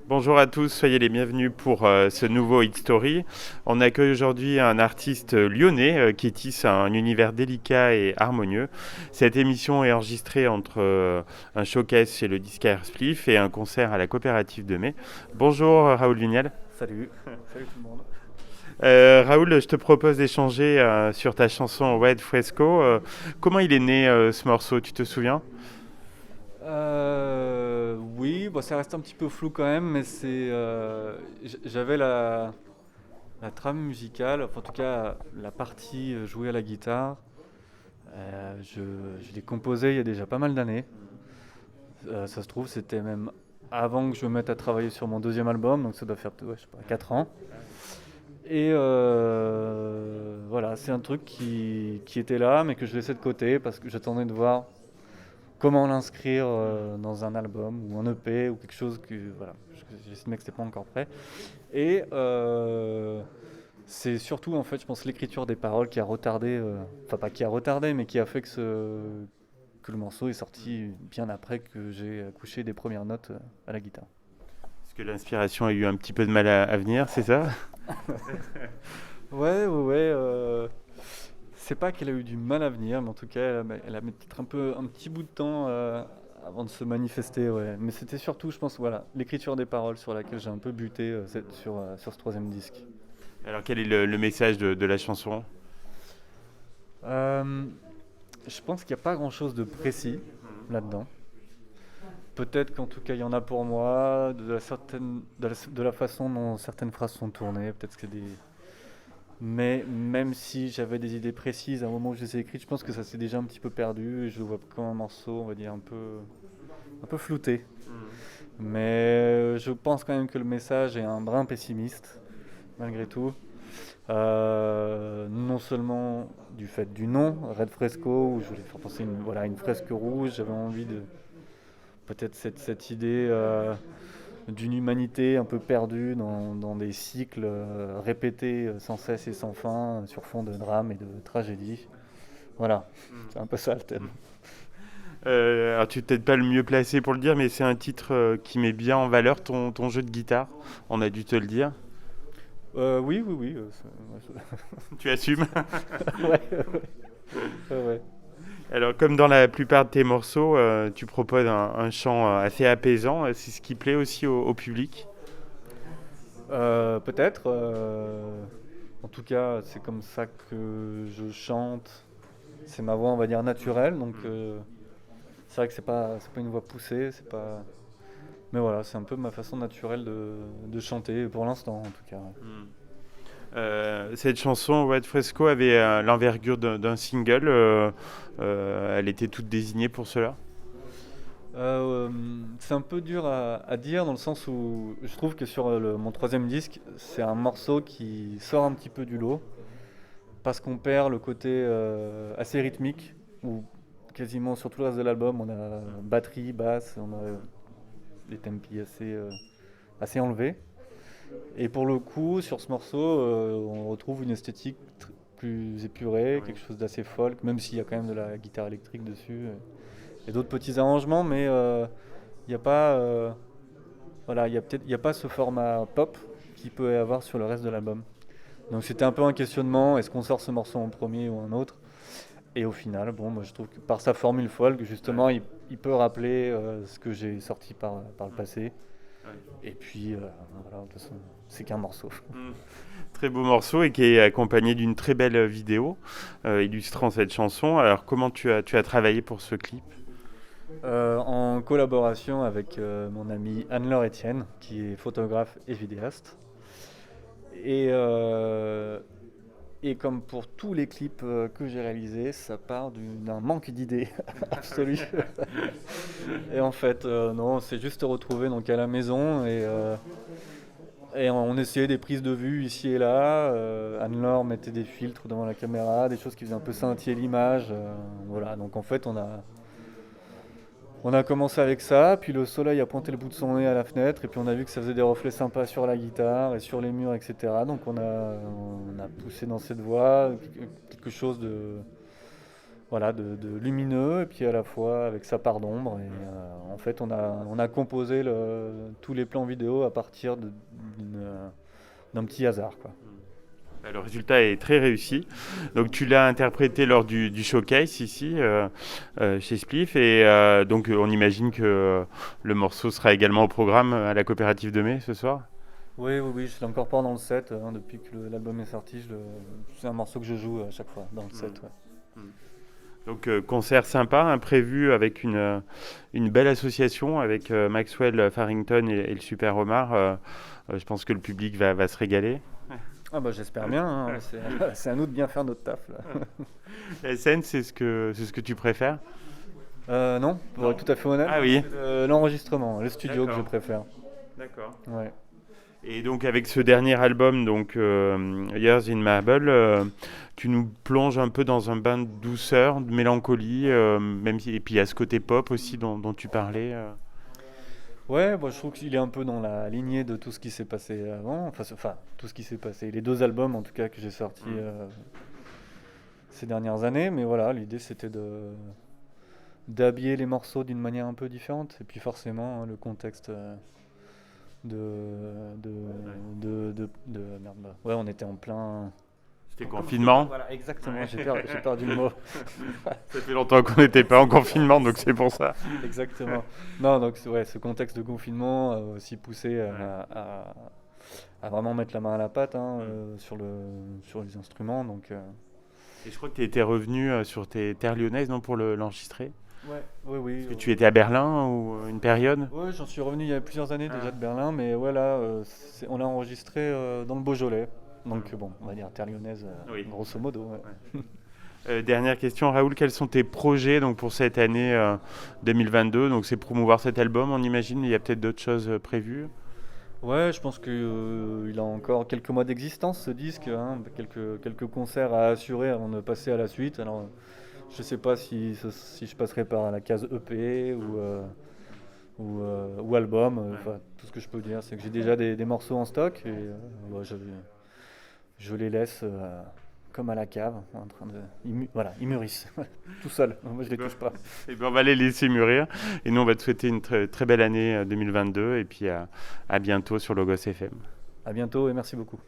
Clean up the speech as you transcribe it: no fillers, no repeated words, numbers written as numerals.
Bonjour à tous, soyez les bienvenus pour ce nouveau Hit Story. On accueille aujourd'hui un artiste lyonnais qui tisse un univers délicat et harmonieux. Cette émission est enregistrée entre un showcase chez le disquaire Spliff et un concert à la coopérative de Mai. Bonjour Raoul Vignal. Salut, salut tout le monde. Raoul, je te propose d'échanger sur ta chanson Red Fresco. Comment il est né ce morceau, tu te souviens? Oui, bon, ça reste un petit peu flou quand même, mais j'avais la trame musicale, enfin, en tout cas la partie jouée à la guitare. Je l'ai composée il y a déjà pas mal d'années. Ça se trouve, c'était même avant que je me mette à travailler sur mon deuxième album, donc ça doit faire ouais, je sais pas, 4 ans. Et voilà, c'est un truc qui était là, mais que je laissais de côté parce que j'attendais de voir comment l'inscrire dans un album ou un EP ou quelque chose que voilà, j'estimais que c'était pas encore prêt. Et c'est surtout en fait, je pense, l'écriture des paroles qui a retardé, enfin pas qui a retardé, mais qui a fait que le morceau est sorti bien après que j'ai accouché des premières notes à la guitare. Est-ce que l'inspiration a eu un petit peu de mal à venir, c'est ça? Ouais, ouais, ouais. C'est pas qu'elle a eu du mal à venir, mais en tout cas, elle a mis peut-être un petit bout de temps avant de se manifester, ouais. Mais c'était surtout, je pense, voilà, l'écriture des paroles sur laquelle j'ai un peu buté sur ce troisième disque. Alors quel est le message de la chanson? Euh, je pense qu'il n'y a pas grand-chose de précis là-dedans. Peut-être qu'en tout cas, il y en a pour moi, de la façon dont certaines phrases sont tournées. Peut-être que des. Mais même si j'avais des idées précises à un moment où je les ai écrites, je pense que ça s'est déjà un petit peu perdu et je le vois comme un morceau, on va dire, un peu flouté. Mais je pense quand même que le message est un brin pessimiste, malgré tout. Non seulement du fait du nom, Red Fresco, où je voulais faire penser voilà, une fresque rouge, j'avais envie de peut-être cette idée d'une humanité un peu perdue dans des cycles répétés sans cesse et sans fin, sur fond de drame et de tragédie. Voilà, c'est un peu ça le thème. Alors tu n'es peut-être pas le mieux placé pour le dire, mais c'est un titre qui met bien en valeur ton jeu de guitare. On a dû te le dire. Oui, oui, oui. Tu assumes. Ouais, ouais, ouais, ouais. Alors comme dans la plupart de tes morceaux, tu proposes un chant assez apaisant. C'est ce qui plaît aussi au public. Peut-être. En tout cas, c'est comme ça que je chante. C'est ma voix, on va dire, naturelle. Donc, c'est vrai que c'est pas une voix poussée. C'est pas. Mais voilà, c'est un peu ma façon naturelle de chanter, pour l'instant, en tout cas. Cette chanson, Red Fresco, avait l'envergure d'un single. Elle était toute désignée pour cela. Euh, c'est un peu dur à dire dans le sens où je trouve que sur mon troisième disque, c'est un morceau qui sort un petit peu du lot parce qu'on perd le côté assez rythmique où quasiment sur tout le reste de l'album on a batterie, basse, on a des tempi assez enlevés. Et pour le coup, sur ce morceau, on retrouve une esthétique plus épurée, Oui. quelque chose d'assez folk, même s'il y a quand même de la guitare électrique dessus et d'autres petits arrangements, mais il n'y a pas, voilà, il y a pas ce format pop qu'il peut y avoir sur le reste de l'album. Donc c'était un peu un questionnement, est-ce qu'on sort ce morceau en premier ou un autre? Et au final, bon, moi je trouve que par sa formule folk, Ouais. justement, il peut rappeler ce que j'ai sorti par le passé. Ouais. Et puis, voilà, de toute façon, c'est qu'un morceau. Mm. Très beau morceau et qui est accompagné d'une très belle vidéo illustrant cette chanson. Alors comment tu as travaillé pour ce clip? En collaboration avec mon ami Anne-Laure Etienne, qui est photographe et vidéaste. Et, euh, et comme pour tous les clips que j'ai réalisés, ça part d'un manque d'idées absolu. Et en fait, non, on s'est juste retrouvé donc à la maison et on essayait des prises de vue ici et là. Anne-Laure mettait des filtres devant la caméra, des choses qui faisaient un peu scintiller l'image. Voilà, donc en fait, on a commencé avec ça, puis le soleil a pointé le bout de son nez à la fenêtre, et puis on a vu que ça faisait des reflets sympas sur la guitare et sur les murs, etc. Donc on a poussé dans cette voie quelque chose voilà, de lumineux, et puis à la fois avec sa part d'ombre. Et en fait, on a composé tous les plans vidéo à partir d'un petit hasard, quoi. Le résultat est très réussi. Donc tu l'as interprété lors du showcase ici chez Spliff et donc on imagine que le morceau sera également au programme à la coopérative de mai ce soir. Oui, oui, oui, je l'incorpore dans le set depuis que l'album est sorti. C'est un morceau que je joue à chaque fois dans le set. Ouais. Donc concert sympa, imprévu avec une belle association avec Maxwell Farrington et le Super Omar. Je pense que le public va se régaler. Ah bah j'espère bien, hein. C'est à nous de bien faire notre taf là. La scène, c'est ce que tu préfères? Non, pour être tout à fait honnête, Ah oui. c'est l'enregistrement, le studio que je préfère. D'accord. Ouais. Et donc avec ce dernier album, donc Years in Marble, tu nous plonges un peu dans un bain de douceur, de mélancolie, et puis il y a ce côté pop aussi dont tu parlais. Ouais, bah, je trouve qu'il est un peu dans la lignée de tout ce qui s'est passé avant. Enfin, tout ce qui s'est passé. Les 2 albums, en tout cas, que j'ai sortis ces dernières années. Mais voilà, l'idée, c'était d'habiller les morceaux d'une manière un peu différente. Et puis, forcément, le contexte merde, ouais, on était en plein. C'était confinement. Voilà, exactement. J'ai perdu le mot. Ça fait longtemps qu'on n'était pas en confinement, donc c'est pour ça. Exactement. Non, donc ouais, ce contexte de confinement a aussi poussé à vraiment mettre la main à la pâte sur les instruments. Donc, Et je crois que tu étais revenu sur tes terres lyonnaises, non, pour l'enregistrer. ouais, oui. Est-ce que tu étais à Berlin ou une période? Ouais, j'en suis revenu il y a plusieurs années déjà de Berlin, mais ouais, là, on l'a enregistré dans le Beaujolais. Donc bon, on va dire terre lyonnaise, Oui. grosso modo. Ouais. Dernière question, Raoul, quels sont tes projets donc, pour cette année 2022? Donc c'est promouvoir cet album, on imagine, mais il y a peut-être d'autres choses prévues. Ouais, je pense qu'il a encore quelques mois d'existence ce disque, hein, quelques concerts à assurer avant de passer à la suite. Alors, je sais pas si je passerai par la case EP ou album. Enfin, tout ce que je peux dire, c'est que j'ai déjà des morceaux en stock et ouais, je les laisse comme à la cave, en train de, voilà, ils mûrissent tout seul. Moi, je les touche pas. Et ben, on va les laisser mûrir. Et nous, on va te souhaiter une très, très belle année 2022 et puis à bientôt sur Logos FM. À bientôt et merci beaucoup.